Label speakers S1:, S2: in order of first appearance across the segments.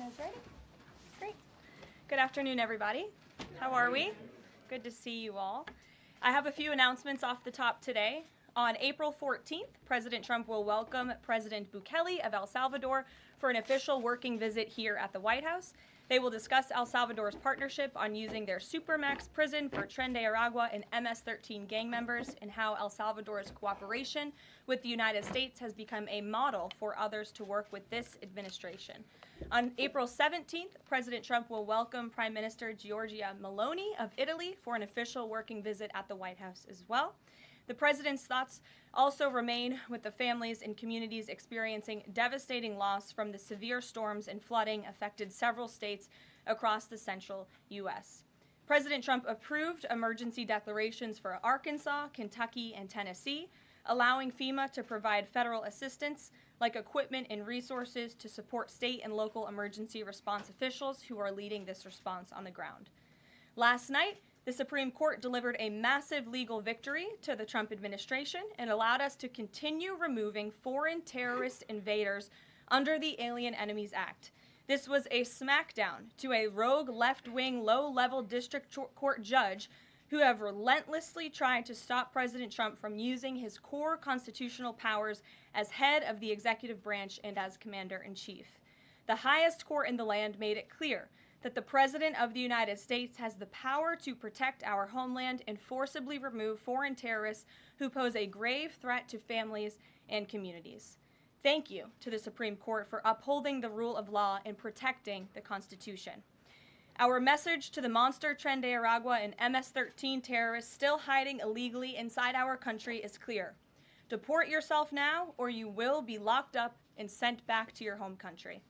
S1: guys ready? Great. Good afternoon, everybody. How are we? Good to see you all. I have a few announcements off the top today. On April 14th, President Trump will welcome President Bukele of El Salvador for an official working visit here at the White House. They will discuss El Salvador's partnership on using their Supermax prison for Tren de Aragua and MS-13 gang members, and how El Salvador's cooperation with the United States has become a model for others to work with this administration. On April 17th, President Trump will welcome Prime Minister Giorgia Meloni of Italy for an official working visit at the White House as well. The president's thoughts also remain with the families and communities experiencing devastating loss from the severe storms and flooding affected several states across the central U.S. President Trump approved emergency declarations for Arkansas, Kentucky, and Tennessee, allowing FEMA to provide federal assistance like equipment and resources to support state and local emergency response officials who are leading this response on the ground. Last night, the Supreme Court delivered a massive legal victory to the Trump administration and allowed us to continue removing foreign terrorist invaders under the Alien Enemies Act. This was a smackdown to a rogue left-wing, low-level district court judge who have relentlessly tried to stop President Trump from using his core constitutional powers as head of the executive branch and as commander-in-chief. The highest court in the land made it clear that the President of the United States has the power to protect our homeland and forcibly remove foreign terrorists who pose a grave threat to families and communities. Thank you to the Supreme Court for upholding the rule of law and protecting the Constitution. Our message to the monster Tren de Aragua and MS-13 terrorists still hiding illegally inside our country is clear. Deport yourself now, or you will be locked up and sent back to your home country.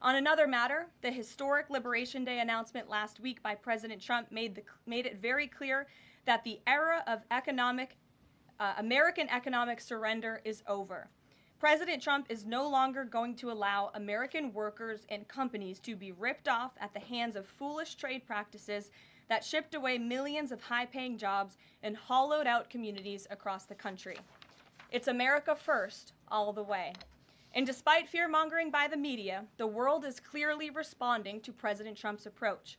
S1: On another matter, the historic Liberation Day announcement last week by President Trump made it very clear that the era of American economic surrender is over. President Trump is no longer going to allow American workers and companies to be ripped off at the hands of foolish trade practices that shipped away millions of high-paying jobs and hollowed out communities across the country. It's America first, all the way. And despite fear-mongering by the media, the world is clearly responding to President Trump's approach.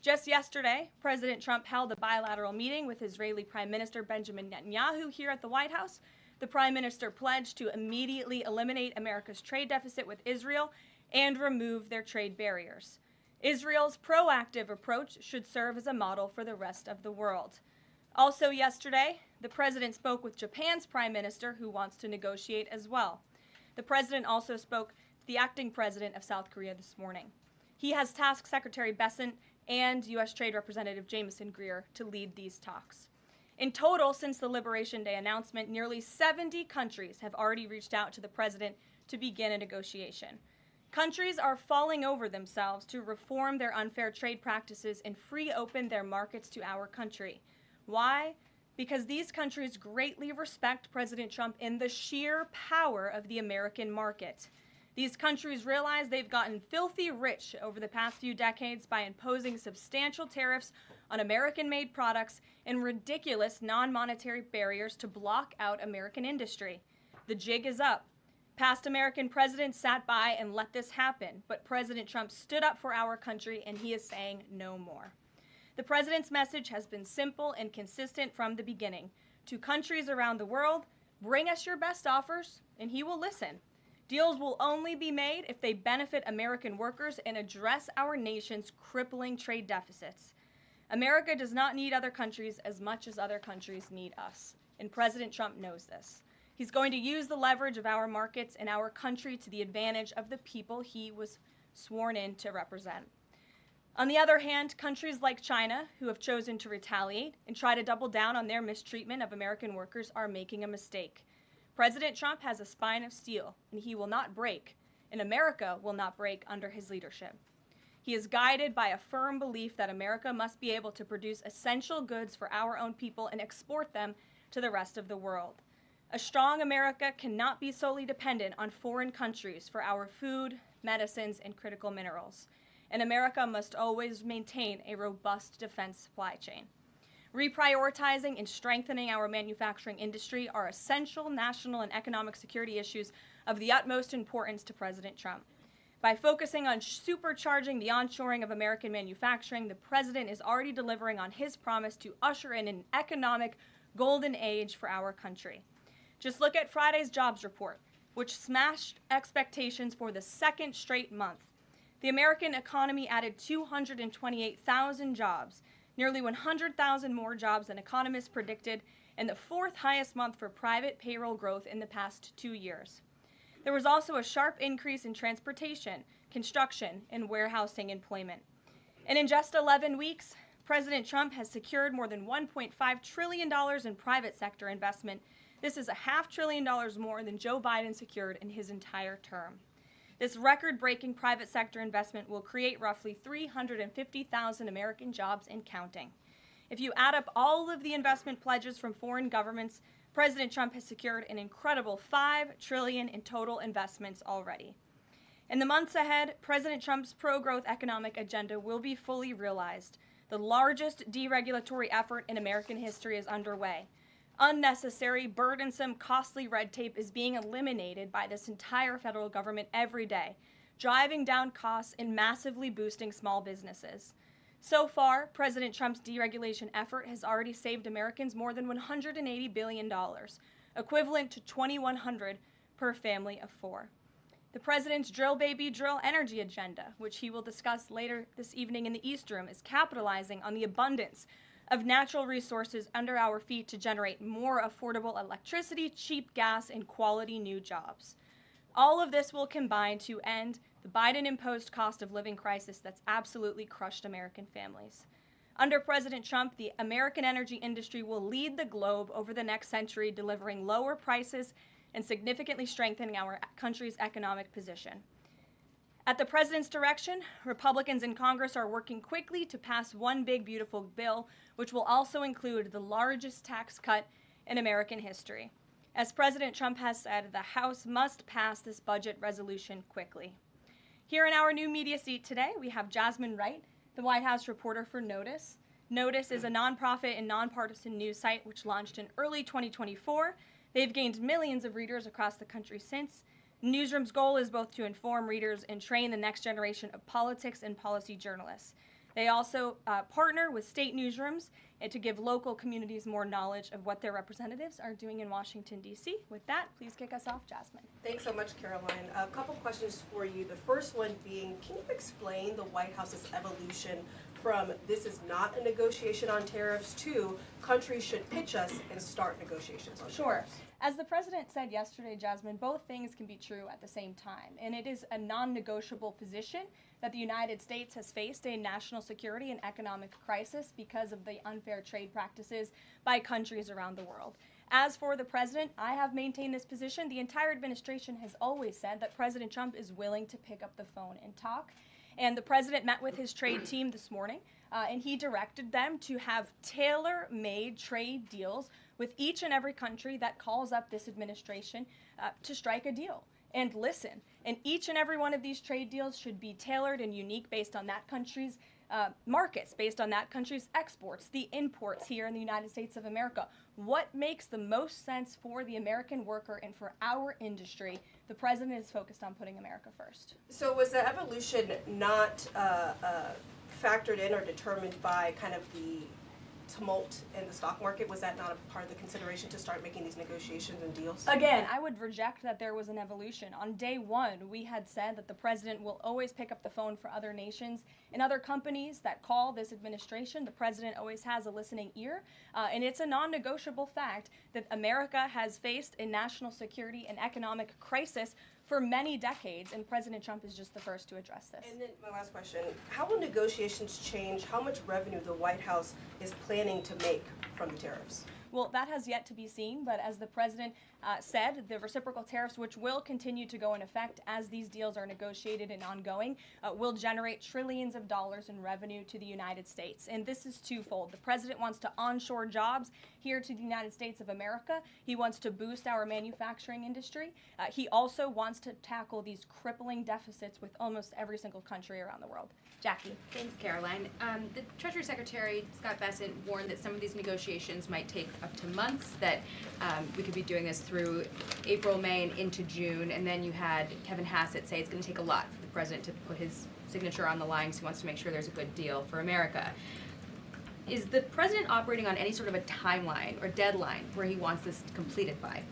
S1: Just yesterday, President Trump held a bilateral meeting with Israeli Prime Minister Benjamin Netanyahu here at the White House. The Prime Minister pledged to immediately eliminate America's trade deficit with Israel and remove their trade barriers. Israel's proactive approach should serve as a model for the rest of the world. Also yesterday, the President spoke with Japan's Prime Minister, who wants to negotiate as well. The President also spoke to the acting President of South Korea this morning. He has tasked Secretary Bessent and U.S. Trade Representative Jamieson Greer to lead these talks. In total, since the Liberation Day announcement, nearly 70 countries have already reached out to the President to begin a negotiation. Countries are falling over themselves to reform their unfair trade practices and free open their markets to our country. Why? Because these countries greatly respect President Trump in the sheer power of the American market. These countries realize they've gotten filthy rich over the past few decades by imposing substantial tariffs on American-made products and ridiculous non-monetary barriers to block out American industry. The jig is up. Past American presidents sat by and let this happen, but President Trump stood up for our country, and he is saying no more. The President's message has been simple and consistent from the beginning. To countries around the world, bring us your best offers, and he will listen. Deals will only be made if they benefit American workers and address our nation's crippling trade deficits. America does not need other countries as much as other countries need us, and President Trump knows this. He's going to use the leverage of our markets and our country to the advantage of the people he was sworn in to represent. On the other hand, countries like China, who have chosen to retaliate and try to double down on their mistreatment of American workers, are making a mistake. President Trump has a spine of steel, and he will not break, and America will not break under his leadership. He is guided by a firm belief that America must be able to produce essential goods for our own people and export them to the rest of the world. A strong America cannot be solely dependent on foreign countries for our food, medicines, and critical minerals. And America must always maintain a robust defense supply chain. Reprioritizing and strengthening our manufacturing industry are essential national and economic security issues of the utmost importance to President Trump. By focusing on supercharging the onshoring of American manufacturing, the president is already delivering on his promise to usher in an economic golden age for our country. Just look at Friday's jobs report, which smashed expectations for the second straight month. The American economy added 228,000 jobs, nearly 100,000 more jobs than economists predicted, and the fourth highest month for private payroll growth in the past 2 years. There was also a sharp increase in transportation, construction, and warehousing employment. And in just 11 weeks, President Trump has secured more than $1.5 trillion in private sector investment. This is $500 billion more than Joe Biden secured in his entire term. This record-breaking private sector investment will create roughly 350,000 American jobs and counting. If you add up all of the investment pledges from foreign governments, President Trump has secured an incredible $5 trillion in total investments already. In the months ahead, President Trump's pro-growth economic agenda will be fully realized. The largest deregulatory effort in American history is underway. Unnecessary, burdensome, costly red tape is being eliminated by this entire federal government every day, driving down costs and massively boosting small businesses. So far, President Trump's deregulation effort has already saved Americans more than $180 billion, equivalent to $2,100 per family of 4. The president's drill baby drill energy agenda, which he will discuss later this evening in the East Room, is capitalizing on the abundance of natural resources under our feet to generate more affordable electricity, cheap gas, and quality new jobs. All of this will combine to end the Biden-imposed cost of living crisis that's absolutely crushed American families. Under President Trump, the American energy industry will lead the globe over the next century, delivering lower prices and significantly strengthening our country's economic position. At the president's direction, Republicans in Congress are working quickly to pass one big, beautiful bill, which will also include the largest tax cut in American history. As President Trump has said, the House must pass this budget resolution quickly. Here in our new media seat today, we have Jasmine Wright, the White House reporter for Notice. Notice is a nonprofit and nonpartisan news site which launched in early 2024. They've gained millions of readers across the country since. The newsroom's goal is both to inform readers and train the next generation of politics and policy journalists. They also partner with state newsrooms to give local communities more knowledge of what their representatives are doing in Washington, D.C. With that, please kick us off, Jasmine.
S2: Thanks so much, Caroline. A couple questions for you. The first one being, can you explain the White House's evolution from this is not a negotiation on tariffs to countries should pitch us and start negotiations on tariffs?
S1: As the president said yesterday, Jasmine, both things can be true at the same time. And it is a non-negotiable position that the United States has faced a national security and economic crisis because of the unfair trade practices by countries around the world. As for the president, I have maintained this position. The entire administration has always said that President Trump is willing to pick up the phone and talk. And the president met with his trade team this morning, and he directed them to have tailor-made trade deals with each and every country that calls up this administration to strike a deal and listen. And each and every one of these trade deals should be tailored and unique based on that country's markets, based on that country's exports, the imports here in the United States of America. What makes the most sense for the American worker and for our industry? The president is focused on putting America first.
S2: So was the evolution not factored in or determined by kind of the tumult in the stock market? Was that not a part of the consideration to start making these negotiations and deals?
S1: Again, I would reject that there was an evolution. On day one, we had said that the president will always pick up the phone for other nations and other companies that call this administration. The president always has a listening ear, and it's a non-negotiable fact that America has faced a national security and economic crisis for many decades, and President Trump is just the first to address this.
S2: And then my last question, how will negotiations change how much revenue the White House is planning to make from the tariffs?
S1: Well, that has yet to be seen, but as the president said, the reciprocal tariffs, which will continue to go in effect as these deals are negotiated and ongoing, will generate trillions of dollars in revenue to the United States. And this is twofold. The president wants to onshore jobs here to the United States of America. He wants to boost our manufacturing industry. He also wants to tackle these crippling deficits with almost every single country around the world. Jackie.
S3: Thanks, Caroline. The Treasury Secretary, Scott Bessent, warned that some of these negotiations might take up to months, that we could be doing this through April, May, and into June. And then you had Kevin Hassett say it's going to take a lot for the president to put his signature on the line because he wants to make sure there's a good deal for America. Is the president operating on any sort of a timeline or deadline where he wants this completed by?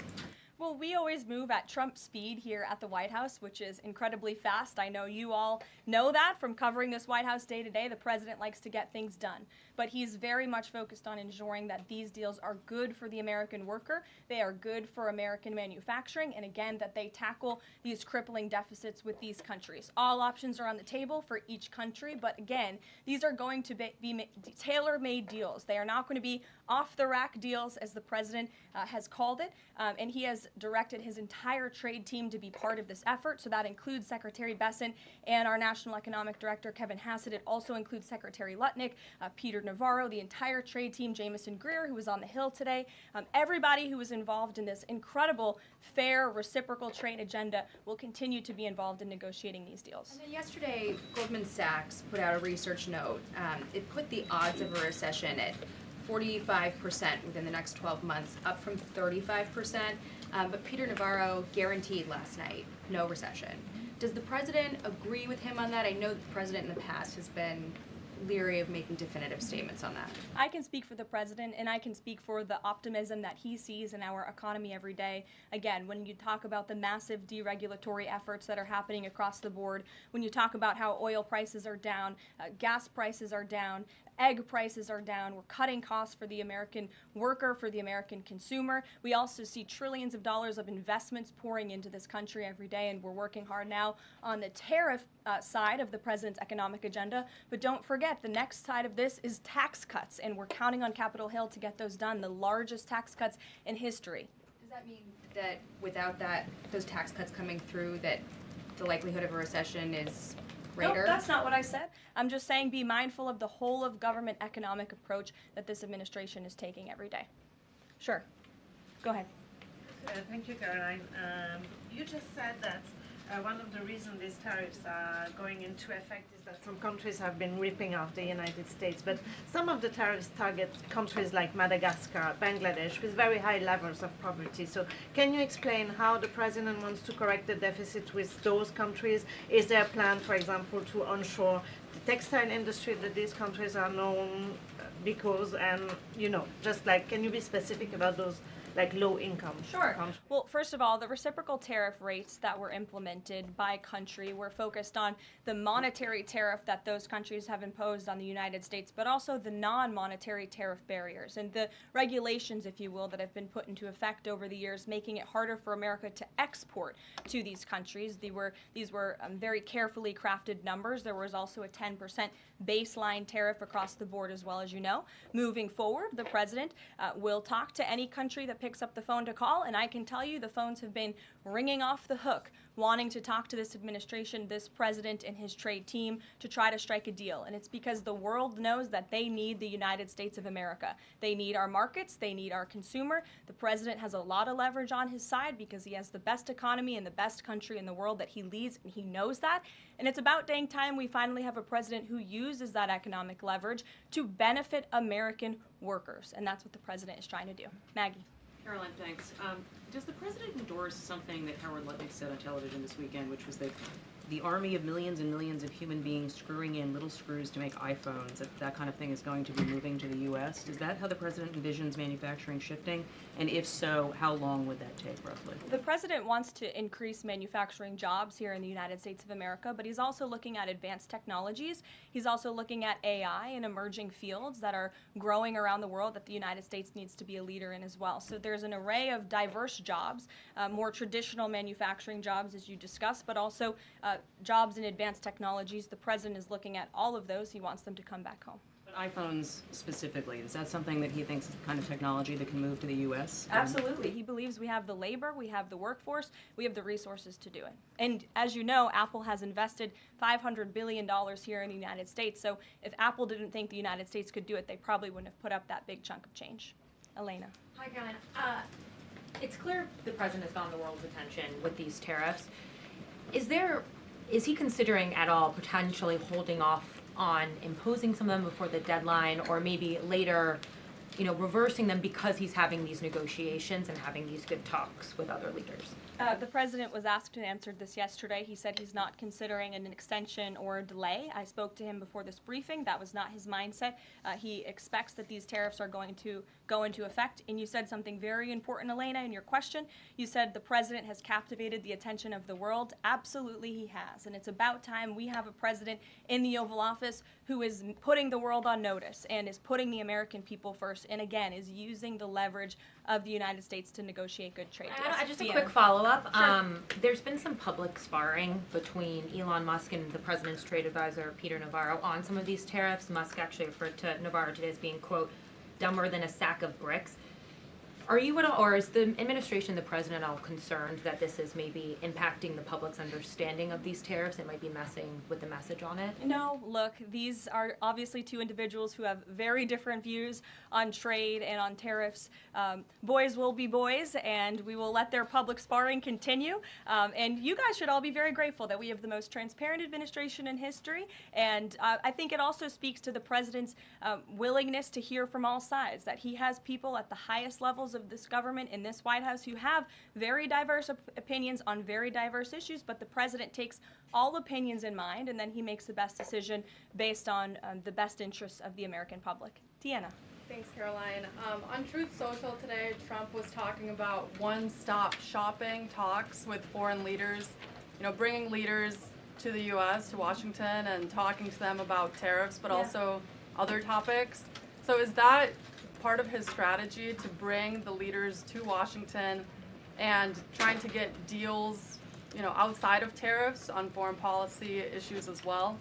S1: Well, we always move at Trump speed here at the White House, which is incredibly fast. I know you all know that from covering this White House day to day. The president likes to get things done, but he's very much focused on ensuring that these deals are good for the American worker, they are good for American manufacturing, and again, that they tackle these crippling deficits with these countries. All options are on the table for each country, but again, these are going to be tailor-made deals. They are not going to be off-the-rack deals, as the president has called it, and he has directed his entire trade team to be part of this effort. So that includes Secretary Bessent and our National Economic Director, Kevin Hassett. It also includes Secretary Lutnick, Peter Navarro, the entire trade team, Jamison Greer, who was on the Hill today. Everybody who was involved in this incredible, fair, reciprocal trade agenda will continue to be involved in negotiating these deals.
S3: And then yesterday, Goldman Sachs put out a research note. It put the odds of a recession at 45% within the next 12 months, up from 35%. But Peter Navarro guaranteed last night no recession. Does the president agree with him on that? I know the president in the past has been leery of making definitive statements on that.
S1: I can speak for the president, and I can speak for the optimism that he sees in our economy every day. Again, when you talk about the massive deregulatory efforts that are happening across the board, when you talk about how oil prices are down, gas prices are down, egg prices are down, we're cutting costs for the American worker, for the American consumer. We also see trillions of dollars of investments pouring into this country every day, and we're working hard now on the tariff side of the president's economic agenda. But don't forget, the next side of this is tax cuts, and we're counting on Capitol Hill to get those done, the largest tax cuts in history.
S3: Does that mean that without those tax cuts coming through, that the likelihood of a recession is greater?
S1: No, that's not what I said. I'm just saying be mindful of the whole of government economic approach that this administration is taking every day. Sure. Go ahead.
S4: Thank you, Caroline. You just said that one of the reasons these tariffs are going into effect is that some countries have been ripping off the United States, but some of the tariffs target countries like Madagascar, Bangladesh, with very high levels of poverty. So can you explain how the president wants to correct the deficit with those countries? Is there a plan, for example, to onshore the textile industry that these countries are known because, and, you know, just like, can you be specific about those like low-income
S1: Sure.
S4: countries?
S1: Well, first of all, the reciprocal tariff rates that were implemented by country were focused on the monetary tariff that those countries have imposed on the United States, but also the non-monetary tariff barriers and the regulations, if you will, that have been put into effect over the years, making it harder for America to export to these countries. These were very carefully crafted numbers. There was also a 10% baseline tariff across the board, as well, as you know. Moving forward, the president will talk to any country that picks up the phone to call, and I can tell you the phones have been ringing off the hook, wanting to talk to this administration, this president, and his trade team to try to strike a deal. And it's because the world knows that they need the United States of America. They need our markets, they need our consumer. The president has a lot of leverage on his side because he has the best economy and the best country in the world that he leads, and he knows that. And it's about dang time we finally have a president who uses that economic leverage to benefit American workers. And that's what the president is trying to do. Maggie.
S5: Caroline, thanks. Does the president endorse something that Howard Lutnick said on television this weekend, which was that the army of millions and millions of human beings screwing in little screws to make iPhones, that kind of thing is going to be moving to the U.S.? Is that how the president envisions manufacturing shifting? And if so, how long would that take, roughly?
S1: The president wants to increase manufacturing jobs here in the United States of America, but he's also looking at advanced technologies. He's also looking at AI and emerging fields that are growing around the world that the United States needs to be a leader in as well. So there's an array of diverse jobs, more traditional manufacturing jobs, as you discussed, but also jobs in advanced technologies. The president is looking at all of those. He wants them to come back home.
S5: But iPhones specifically, is that something that he thinks is the kind of technology that can move to the U.S.?
S1: Absolutely. He believes we have the labor, we have the workforce, we have the resources to do it. And as you know, Apple has invested $500 billion here in the United States. So if Apple didn't think the United States could do it, they probably wouldn't have put up that big chunk of change. Elena.
S6: Hi, Caroline. It's clear the president has gotten the world's attention with these tariffs. Is he considering at all potentially holding off on imposing some of them before the deadline, or maybe later reversing them because he's having these negotiations and having these good talks with other leaders?
S1: The president was asked and answered this yesterday. He said he's not considering an extension or a delay. I spoke to him before this briefing. That was not his mindset. He expects that these tariffs are going to go into effect. And you said something very important, Elena, in your question. You said the president has captivated the attention of the world. Absolutely he has. And it's about time we have a president in the Oval Office who is putting the world on notice and is putting the American people first, and again, is using the leverage of the United States to negotiate good trade deals.
S6: Just a quick follow-up. Sure. There's been some public sparring between Elon Musk and the president's trade advisor, Peter Navarro, on some of these tariffs. Musk actually referred to Navarro today as being, quote, dumber than a sack of bricks. Are you at all, or is the administration, the president, all concerned that this is maybe impacting the public's understanding of these tariffs? It might be messing with the message on it?
S1: No, look, these are obviously two individuals who have very different views on trade and on tariffs. Boys will be boys, and we will let their public sparring continue. And you guys should all be very grateful that we have the most transparent administration in history. And I think it also speaks to the president's willingness to hear from all sides, that he has people at the highest levels of this government in this White House who have very diverse opinions on very diverse issues, but the president takes all opinions in mind, and then he makes the best decision based on the best interests of the American public. Deanna.
S7: Thanks, Caroline. On Truth Social today, Trump was talking about one-stop shopping talks with foreign leaders, bringing leaders to the U.S., to Washington, and talking to them about tariffs, but also other topics. So is that part of his strategy to bring the leaders to Washington and trying to get deals, outside of tariffs on foreign policy issues as well?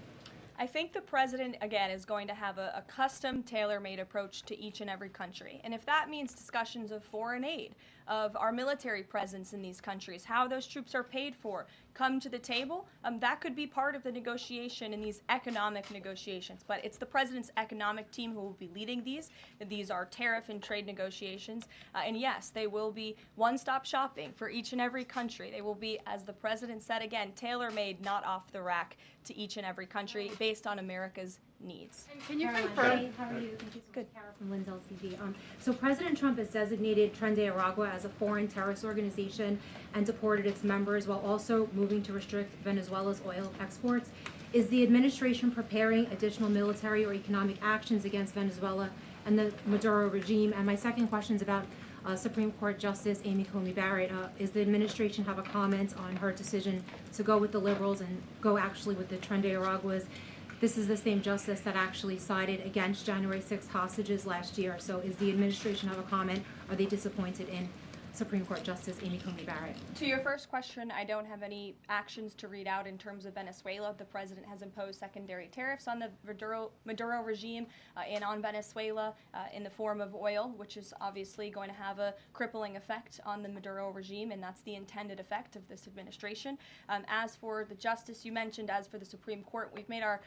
S1: I think the president, again, is going to have a custom, tailor-made approach to each and every country. And if that means discussions of foreign aid, of our military presence in these countries, how those troops are paid for, come to the table, that could be part of the negotiation in these economic negotiations. But it's the president's economic team who will be leading these. These are tariff and trade negotiations. And yes, they will be one-stop shopping for each and every country. They will be, as the president said again, tailor-made, not off the rack, to each and every country based on America's needs.
S7: And can you
S8: Caroline,
S7: confirm?
S8: hey, how are you? Thank you so
S1: Good.
S8: much, Carol from Lindsay TV. So President Trump has designated Tren de Aragua as a foreign terrorist organization and deported its members while also moving to restrict Venezuela's oil exports. Is the administration preparing additional military or economic actions against Venezuela and the Maduro regime? And my second question is about Supreme Court Justice Amy Coney Barrett. Is the administration have a comment on her decision to go with the liberals and go actually with the Tren de Araguas? This is the same justice that actually sided against January 6th hostages last year. So is the administration have a comment? Are they disappointed in Supreme Court Justice Amy Coney Barrett?
S1: To your first question, I don't have any actions to read out in terms of Venezuela. The president has imposed secondary tariffs on the Maduro regime and on Venezuela in the form of oil, which is obviously going to have a crippling effect on the Maduro regime, and that's the intended effect of this administration. As for the justice you mentioned, as for the Supreme Court, we've made our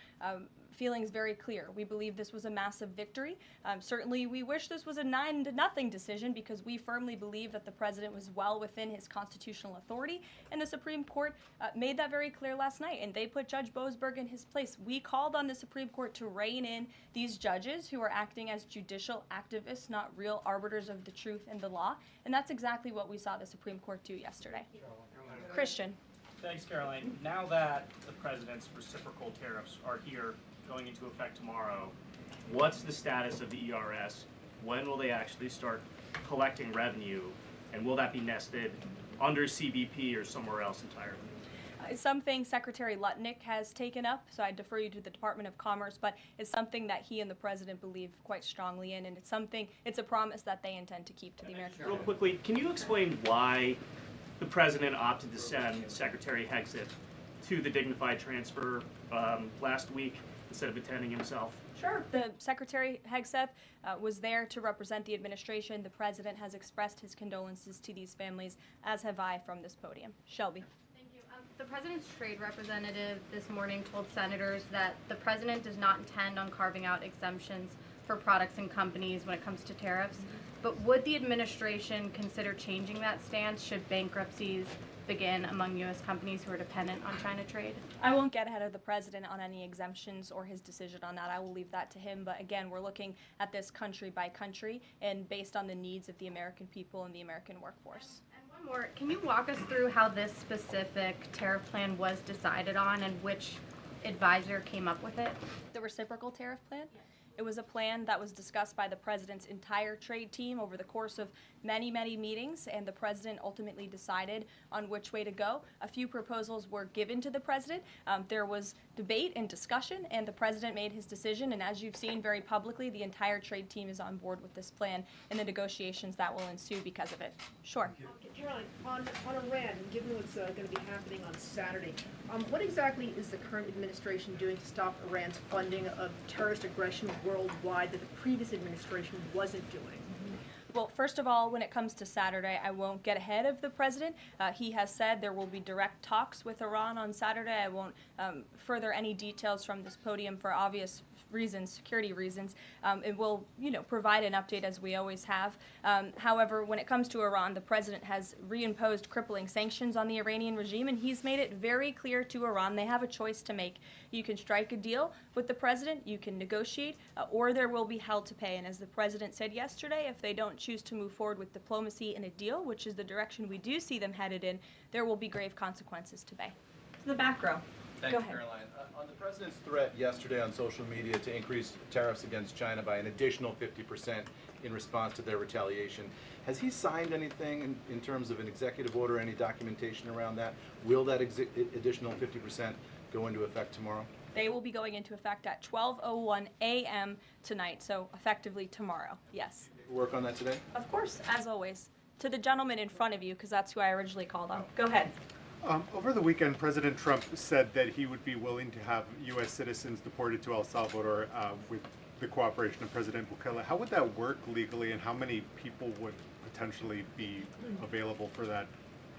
S1: feelings very clear. We believe this was a massive victory. Certainly, we wish this was a 9-0 decision because we firmly believe that the president was well within his constitutional authority, and the Supreme Court made that very clear last night, and they put Judge Boasberg in his place. We called on the Supreme Court to rein in these judges who are acting as judicial activists, not real arbiters of the truth and the law, and that's exactly what we saw the Supreme Court do yesterday. Christian.
S9: Thanks, Caroline. Now that the president's reciprocal tariffs are here, going into effect tomorrow, what's the status of the ERS? When will they actually start collecting revenue? And will that be nested under CBP or somewhere else entirely?
S1: It's something Secretary Lutnick has taken up, so I defer you to the Department of Commerce, but it's something that he and the president believe quite strongly in, and it's a promise that they intend to keep to the American people.
S9: Real quickly, can you explain why the president opted to send Secretary Hegseth to the dignified transfer last week instead of attending himself?
S1: Sure. The Secretary Hegseth was there to represent the administration. The president has expressed his condolences to these families, as have I from this podium. Shelby.
S10: Thank you. The president's trade representative this morning told senators that the president does not intend on carving out exemptions for products and companies when it comes to tariffs. but would the administration consider changing that stance should bankruptcies begin among U.S. companies who are dependent on China trade?
S1: I won't get ahead of the president on any exemptions or his decision on that. I will leave that to him. But again, we're looking at this country by country and based on the needs of the American people and the American workforce.
S10: And one more, can you walk us through how this specific tariff plan was decided on and which advisor came up with it?
S1: The reciprocal tariff plan? It was a plan that was discussed by the president's entire trade team over the course of many, many meetings, and the president ultimately decided on which way to go. A few proposals were given to the president. There was debate and discussion, and the president made his decision, and as you've seen very publicly, the entire trade team is on board with this plan and the negotiations that will ensue because of it. Sure.
S11: Caroline, on Iran, and given what's going to be happening on Saturday, what exactly is the current administration doing to stop Iran's funding of terrorist aggression worldwide that the previous administration wasn't doing?
S1: Well, first of all, when it comes to Saturday, I won't get ahead of the president. He has said there will be direct talks with Iran on Saturday. I won't further any details from this podium for obvious reasons, security reasons. It will, provide an update as we always have. However, when it comes to Iran, the president has reimposed crippling sanctions on the Iranian regime, and he's made it very clear to Iran they have a choice to make. You can strike a deal with the president, you can negotiate, or there will be hell to pay. And as the president said yesterday, if they don't choose to move forward with diplomacy and a deal, which is the direction we do see them headed in, there will be grave consequences to pay. To the back row.
S12: Thank you, Caroline. On the president's threat yesterday on social media to increase tariffs against China by an additional 50% in response to their retaliation, has he signed anything in terms of an executive order, any documentation around that? Will that additional 50% go into effect tomorrow?
S1: They will be going into effect at 12:01 a.m. tonight, so effectively tomorrow, yes.
S12: Work on that today?
S1: Of course, as always. To the gentleman in front of you, because that's who I originally called on. Go ahead.
S13: Over the weekend, President Trump said that he would be willing to have U.S. citizens deported to El Salvador with the cooperation of President Bukele. How would that work legally, and how many people would potentially be available for that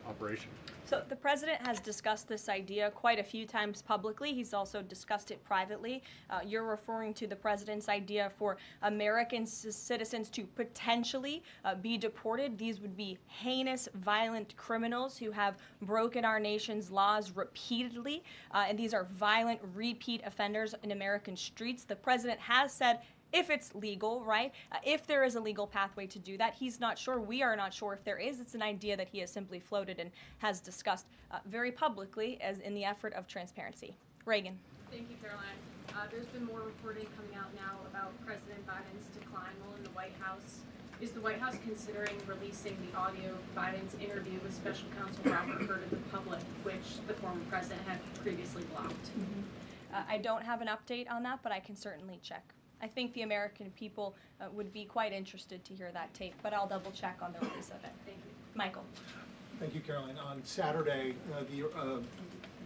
S13: operation?
S1: So the president has discussed this idea quite a few times publicly. He's also discussed it privately. You're referring to the president's idea for American citizens to potentially be deported. These would be heinous, violent criminals who have broken our nation's laws repeatedly, and these are violent, repeat offenders in American streets. The president has said, if it's legal, right? If there is a legal pathway to do that, he's not sure. We are not sure if there is. It's an idea that he has simply floated and has discussed very publicly as in the effort of transparency. Reagan.
S14: Thank you, Caroline. There's been more reporting coming out now about President Biden's decline while in the White House. Is the White House considering releasing the audio of Biden's interview with Special Counsel Robert Hur to the public, which the former president had previously blocked?
S1: I don't have an update on that, but I can certainly check. I think the American people would be quite interested to hear that tape, but I'll double check on the release of it. Thank you. Michael.
S15: Thank you, Caroline. On Saturday,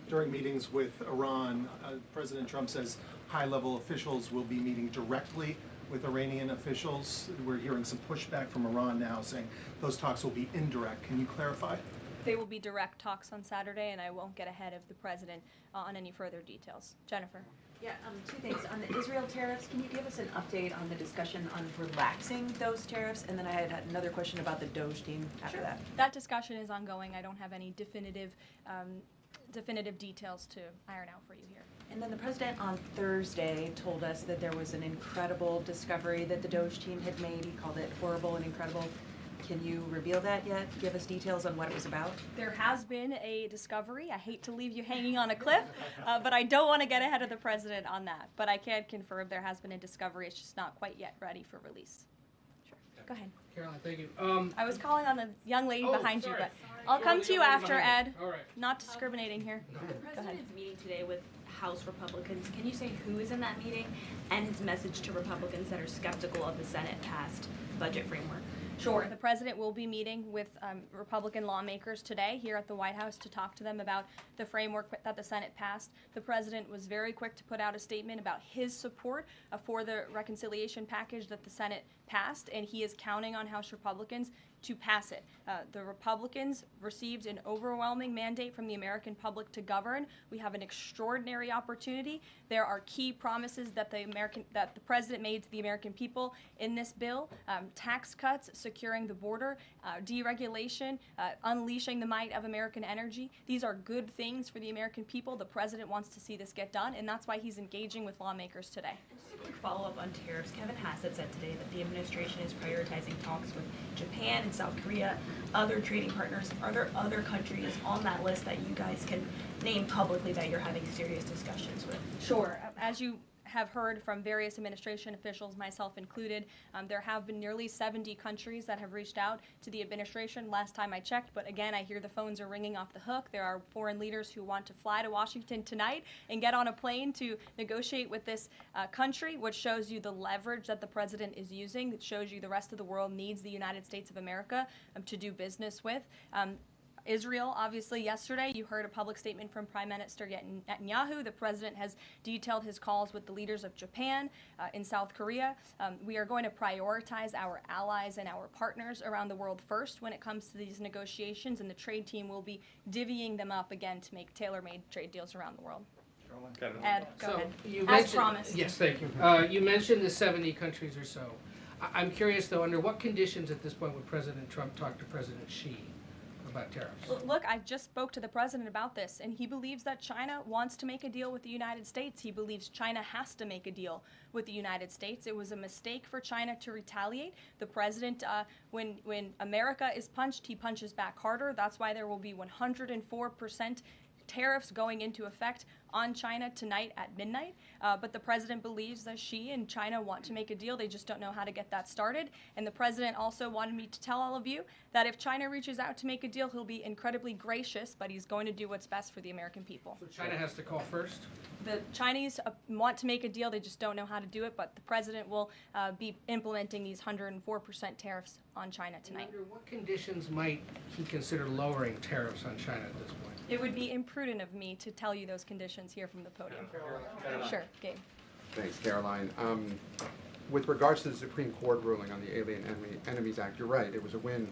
S15: during meetings with Iran, President Trump says high-level officials will be meeting directly with Iranian officials. We're hearing some pushback from Iran now saying those talks will be indirect. Can you clarify?
S1: They will be direct talks on Saturday, and I won't get ahead of the president on any further details. Jennifer.
S16: Yeah, two things. On the Israel tariffs, can you give us an update on the discussion on relaxing those tariffs? And then I had another question about the Doge team after that.
S1: That discussion is ongoing. I don't have any definitive details to iron out for you here.
S16: And then the president on Thursday told us that there was an incredible discovery that the Doge team had made. He called it horrible and incredible. Can you reveal that yet? Give us details on what it was about?
S1: There has been a discovery. I hate to leave you hanging on a cliff, but I don't want to get ahead of the president on that. But I can confirm there has been a discovery. It's just not quite yet ready for release. Sure. Go ahead.
S17: Caroline, thank you.
S1: I was calling on the young lady behind you, but I'll come to you after, Ed.
S17: All right.
S1: Not discriminating here.
S18: The president is meeting today with House Republicans. Can you say who is in that meeting and his message to Republicans that are skeptical of the Senate-passed budget framework?
S1: Sure. The president will be meeting with Republican lawmakers today here at the White House to talk to them about the framework that the Senate passed. The president was very quick to put out a statement about his support for the reconciliation package that the Senate passed, and he is counting on House Republicans to pass it. The Republicans received an overwhelming mandate from the American public to govern. We have an extraordinary opportunity. There are key promises that the president made to the American people in this bill: tax cuts, securing the border, deregulation, unleashing the might of American energy. These are good things for the American people. The president wants to see this get done, and that's why he's engaging with lawmakers today.
S18: Just a quick follow-up on tariffs. Kevin Hassett said today that the administration is prioritizing talks with Japan and South Korea, other trading partners. Are there other countries on that list that you guys can name publicly that you're having serious discussions with?
S1: Sure. As you have heard from various administration officials, myself included, there have been nearly 70 countries that have reached out to the administration last time I checked, but again, I hear the phones are ringing off the hook. There are foreign leaders who want to fly to Washington tonight and get on a plane to negotiate with this country, which shows you the leverage that the president is using. It shows you the rest of the world needs the United States of America to do business with. Israel, obviously, yesterday you heard a public statement from Prime Minister Netanyahu. The president has detailed his calls with the leaders of Japan and South Korea. We are going to prioritize our allies and our partners around the world first when it comes to these negotiations, and the trade team will be divvying them up again to make tailor-made trade deals around the world. Ed, go ahead. As promised.
S17: Yes, thank you. You mentioned the 70 countries or so. I'm curious, though, under what conditions at this point would President Trump talk to President Xi about tariffs?
S1: Look, I just spoke to the president about this, and he believes that China wants to make a deal with the United States. He believes China has to make a deal with the United States. It was a mistake for China to retaliate. The president, when America is punched, he punches back harder. That's why there will be 104% tariffs going into effect on China tonight at midnight. But the president believes that Xi and China want to make a deal. They just don't know how to get that started. And the president also wanted me to tell all of you that if China reaches out to make a deal, he'll be incredibly gracious, but he's going to do what's best for the American people.
S17: So China has to call first?
S1: The Chinese want to make a deal. They just don't know how to do it. But the president will be implementing these 104% tariffs on China tonight.
S17: Under what conditions might he consider lowering tariffs on China at this point?
S1: It would be imprudent of me to tell you those conditions here from the podium. Sure, Gabe.
S19: Thanks, Caroline. With regards to the Supreme Court ruling on the Alien Enemies Act, you're right, it was a win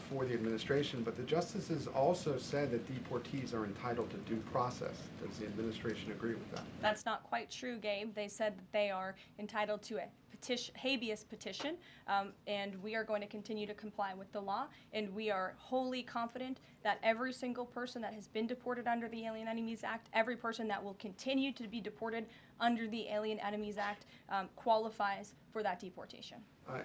S19: for the administration, but the justices also said that deportees are entitled to due process. Does the administration agree with that?
S1: That's not quite true, Gabe. They said that they are entitled to a habeas petition, and we are going to continue to comply with the law, and we are wholly confident that every single person that has been deported under the Alien Enemies Act, every person that will continue to be deported under the Alien Enemies Act qualifies for that deportation.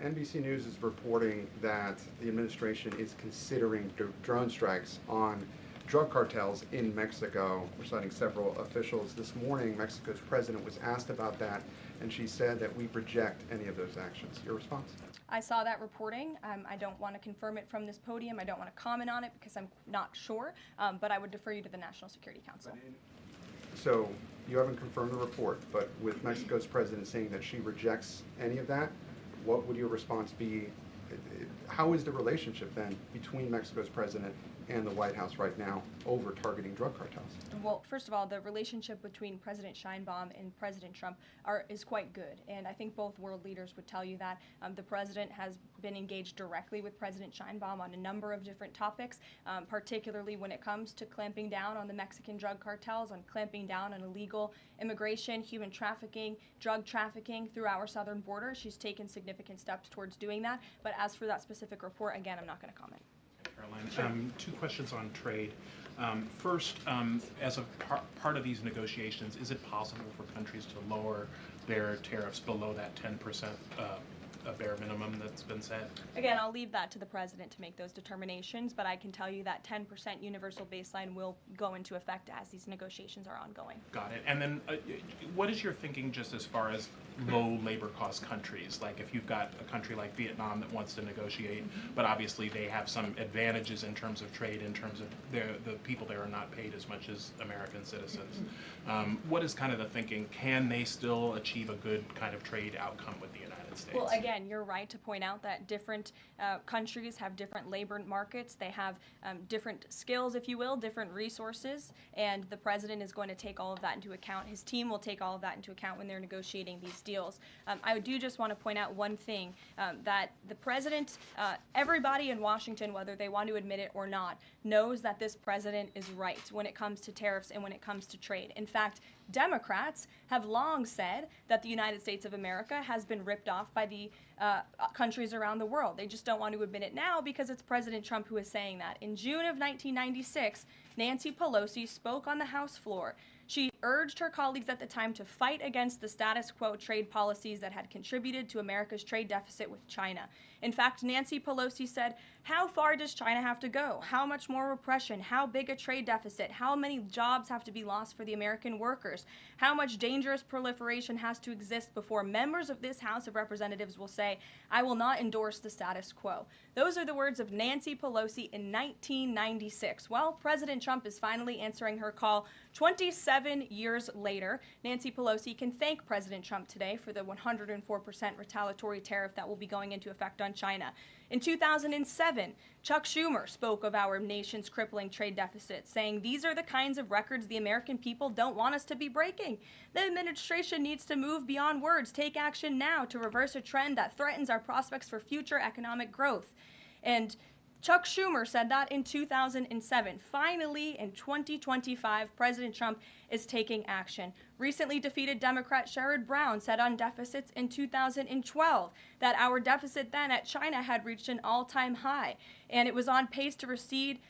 S19: NBC News is reporting that the administration is considering drone strikes on drug cartels in Mexico. We're citing several officials. This morning, Mexico's president was asked about that, and she said that we reject any of those actions. Your response?
S1: I saw that reporting. I don't want to confirm it from this podium. I don't want to comment on it because I'm not sure, but I would defer you to the National Security Council.
S19: So you haven't confirmed the report, but with Mexico's president saying that she rejects any of that, what would your response be? How is the relationship then between Mexico's president and the White House right now over targeting drug cartels?
S1: Well, first of all, the relationship between President Sheinbaum and President Trump is quite good, and I think both world leaders would tell you that. The president has been engaged directly with President Sheinbaum on a number of different topics, particularly when it comes to clamping down on the Mexican drug cartels, on clamping down on illegal immigration, human trafficking, drug trafficking through our southern border. She's taken significant steps towards doing that, but as for that specific report, again, I'm not going to comment.
S20: Caroline, two questions on trade. First, as a part of these negotiations, is it possible for countries to lower their tariffs below that 10% bare minimum that's been set?
S1: Again, I'll leave that to the president to make those determinations, but I can tell you that 10% universal baseline will go into effect as these negotiations are ongoing.
S20: Got it. And then what is your thinking just as far as low labor cost countries? Like if you've got a country like Vietnam that wants to negotiate, but obviously they have some advantages in terms of trade, in terms of the people there are not paid as much as American citizens. What is kind of the thinking? Can they still achieve a good kind of trade outcome with the United United States?
S1: Well, again, you're right to point out that different countries have different labor markets. They have different skills, if you will, different resources, and the president is going to take all of that into account. His team will take all of that into account when they're negotiating these deals. I do just want to point out one thing, that the president, everybody in Washington, whether they want to admit it or not, knows that this president is right when it comes to tariffs and when it comes to trade. In fact, Democrats have long said that the United States of America has been ripped off by the countries around the world. They just don't want to admit it now because it's President Trump who is saying that. In June of 1996, Nancy Pelosi spoke on the House floor. She urged her colleagues at the time to fight against the status quo trade policies that had contributed to America's trade deficit with China. In fact, Nancy Pelosi said, "How far does China have to go? How much more repression? How big a trade deficit? How many jobs have to be lost for the American workers? How much dangerous proliferation has to exist before members of this House of Representatives will say, 'I will not endorse the status quo'?" Those are the words of Nancy Pelosi in 1996. Well, President Trump is finally answering her call 27 years later. Nancy Pelosi can thank President Trump today for the 104% retaliatory tariff that will be going into effect on China. In 2007, Chuck Schumer spoke of our nation's crippling trade deficit, saying, "These are the kinds of records the American people don't want us to be breaking. The administration needs to move beyond words, take action now to reverse a trend that threatens our prospects for future economic growth." And Chuck Schumer said that in 2007. Finally, in 2025, President Trump is taking action. Recently defeated Democrat Sherrod Brown said on deficits in 2012 that our deficit then at China had reached an all-time high, and it was on pace to recede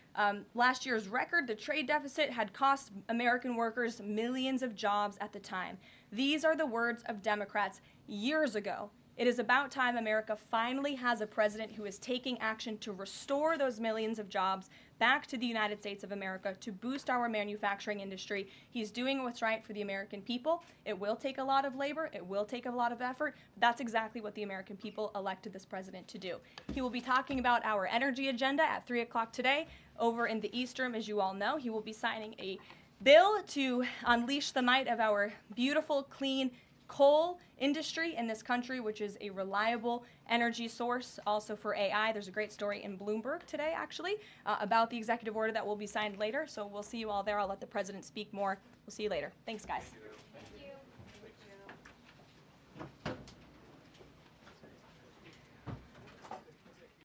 S1: last year's record. The trade deficit had cost American workers millions of jobs at the time. These are the words of Democrats years ago. It is about time America finally has a president who is taking action to restore those millions of jobs back to the United States of America, to boost our manufacturing industry. He's doing what's right for the American people. It will take a lot of labor. It will take a lot of effort. But that's exactly what the American people elected this president to do. He will be talking about our energy agenda at 3 o'clock today. Over in the East Room, as you all know, he will be signing a bill to unleash the might of our beautiful, clean coal industry in this country, which is a reliable energy source also for AI. There's a great story in Bloomberg today, actually, about the executive order that will be signed later. So we'll see you all there. I'll let the president speak more. We'll see you later. Thanks, guys.